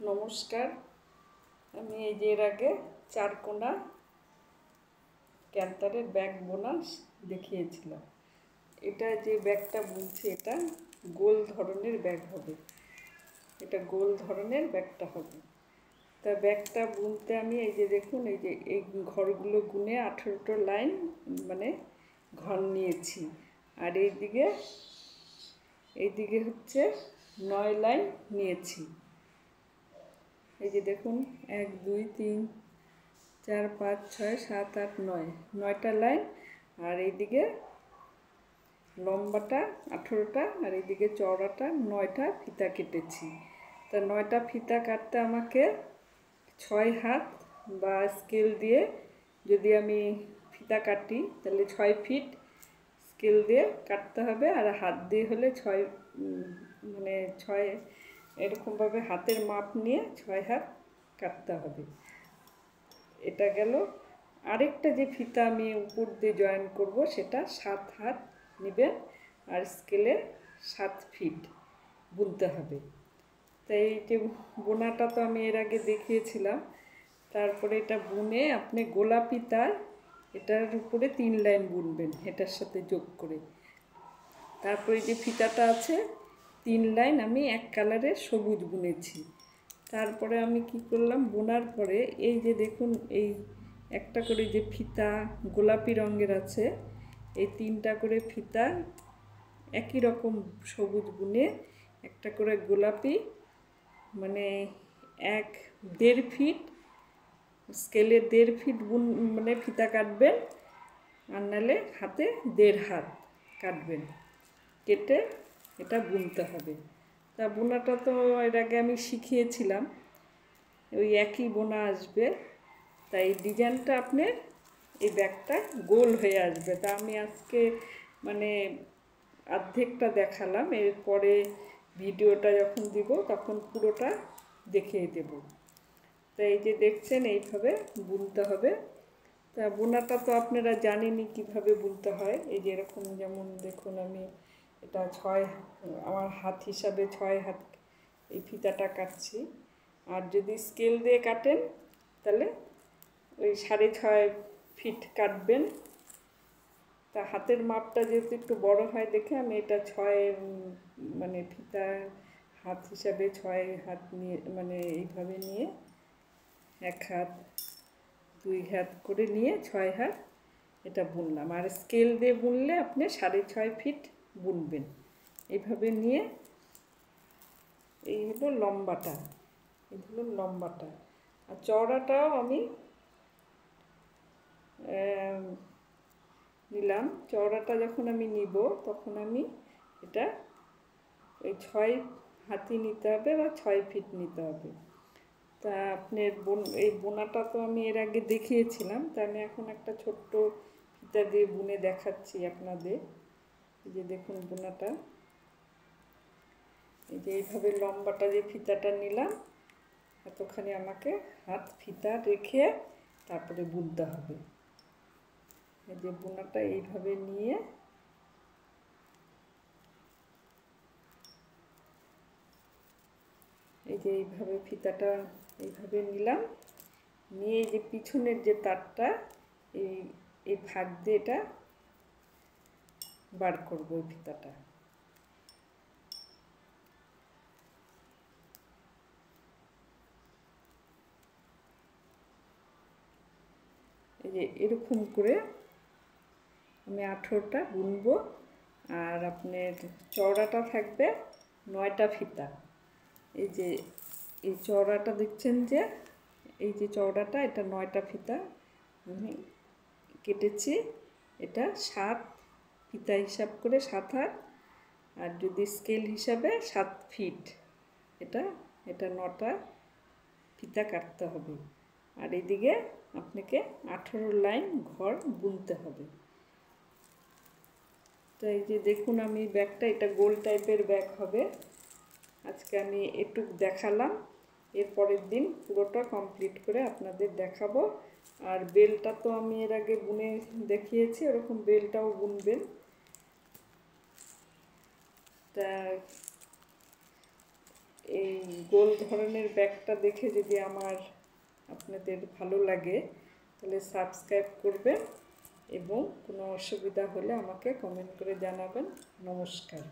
নমস্কার। আমি এই যে এর আগে চারকোনা ক্যান্টারের ব্যাগ বোনা দেখিয়েছিলাম। এটা যে ব্যাগটা বুনছি এটা গোল ধরনের ব্যাগ হবে, এটা গোল ধরনের ব্যাগটা হবে। তা ব্যাগটা বুনতে আমি এই যে দেখুন এই যে এই ঘরগুলো গুনে 18টা লাইন মানে ঘর নিয়েছি, আর এইদিকে হচ্ছে 9 লাইন নিয়েছি। এই যে দেখুন 1 2 3 4 5 6 7 8 9 9টা লাইন, আর এইদিকে লম্বাটা 18টা আর এইদিকে চওড়াটা 9টা ফিতা কেটেছি। তা 9টা ফিতা কাটতে আমাকে 6 হাত বা স্কেল দিয়ে যদি আমি ফিতা কাটি তাহলে 6 ফিট স্কেল দিয়ে কাটতে হবে, আর হাত দিয়ে হলে 6 মানে 6 এরকমভাবে হাতের মাপ নিয়ে 6 হাত কাটতে হবে। এটা গেল। আরেকটা যে ফিতা আমি উপর দিয়ে জয়েন করব সেটা 7 হাত নেবেন, আর স্কেলে 7 ফিট বুনতে হবে। তাই এই যে বোনাটা তো আমি এর আগে দেখিয়েছিলাম। তারপরে এটা বুনে আপনি গোলাপি তার এটার উপরে 3 লাইন বুনবেন এটার সাথে যোগ করে। তারপরে যে ফিতাটা আছে 3 লাইন আমি এক কালারের সবুজ বুনেছি। তারপরে আমি কি করলাম, বোনার পরে এই যে দেখুন এই একটা করে যে ফিতা গোলাপি রঙের আছে, এই 3টা করে ফিতা একই রকম সবুজ বুনে একটা করে গোলাপি মানে 1.5 ফিট স্কেলে 1.5 ফিট মানে ফিতা কাটবেন, আর নাহলে হাতে 1.5 হাত কাটবেন, কেটে এটা বুনতে হবে। তা বোনাটা তো এর আগে আমি শিখিয়েছিলাম, ওই একই বোনা আসবে। তাই ডিজাইনটা আপনার এই ব্যাগটা গোল হয়ে আসবে। তা আমি আজকে মানে অর্ধেকটা দেখালাম, এরপরে ভিডিওটা যখন দিব তখন পুরোটা দেখিয়ে দেব। তা এই যে দেখছেন এইভাবে বুনতে হবে। তা বোনাটা তো আপনারা জানেনই কীভাবে বুনতে হয়। এই যে এরকম যেমন দেখুন আমি এটা 6 আমার হাত হিসাবে 6 হাত এই ফিতাটা কাটছি, আর যদি স্কেল দিয়ে কাটেন তাহলে ওই 6.5 ফিট কাটবেন। তা হাতের মাপটা যেহেতু একটু বড় হয় দেখে আমি এটা 6 মানে ফিতা হাত হিসাবে 6 হাত নিয়ে মানে এইভাবে নিয়ে 1 হাত 2 হাত করে নিয়ে 6 হাত এটা বুনলাম। আর স্কেল দিয়ে বুনলে আপনি 6.5 ফিট বুনবেন। এইভাবে নিয়ে এই হলো লম্বাটা, এই হলো লম্বাটা, আর চওড়াটাও আমি নিলাম। চওড়াটা যখন আমি নিব তখন আমি এটা ওই 6 হাতই নিতে হবে বা 6 ফিট নিতে হবে। তা আপনার এই বোনাটা তো আমি এর আগে দেখিয়েছিলাম, তা আমি এখন একটা ছোট্ট ফিতা দিয়ে বুনে দেখাচ্ছি আপনাদের। এই যে দেখুন বোনাটা, এই যে এইভাবে লম্বাটা যে ফিতাটা নিলাম এতখানি আমাকে হাত ফিতা রেখে তারপরে বুনতে হবে। এই যে বোনাটা এইভাবে নিয়ে এই যে এইভাবে ফিতাটা এইভাবে নিলাম, নিয়ে এই যে পিছনের যে তারটা এই ফাঁক দিয়ে এটা বার করবো এই ফিতাটা। এই যে এরকম করে আমি 18টা বুনবো, আর আপনার চওড়াটা থাকবে 9টা ফিতা। এই যে এই চওড়াটা দেখছেন যে এই যে চওড়াটা এটা 9টা ফিতা আমি কেটেছি। এটা 7 ফিতা হিসাব করে 7 হাত, আর যদি স্কেল হিসাবে 7 ফিট এটা 9টা ফিতা কাটতে হবে। আর এদিকে আপনাকে 18 লাইন ঘর বুনতে হবে। তো এই যে দেখুন আমি ব্যাগটা এটা গোল টাইপের ব্যাগ হবে। আজকে আমি একটু দেখালাম, এর পরের দিন পুরোটা কমপ্লিট করে আপনাদের দেখাবো। আর বেলটা তো আমি এর আগে বুনে দেখিয়েছি, ওরকম বেলটাও বুনবেন। তা এই গোল ধরনের ব্যাগটা দেখে যদি আপনাদের ভালো লাগে তাহলে সাবস্ক্রাইব করবেন এবং কোনো অসুবিধা হলে আমাকে কমেন্ট করে জানাবেন। নমস্কার।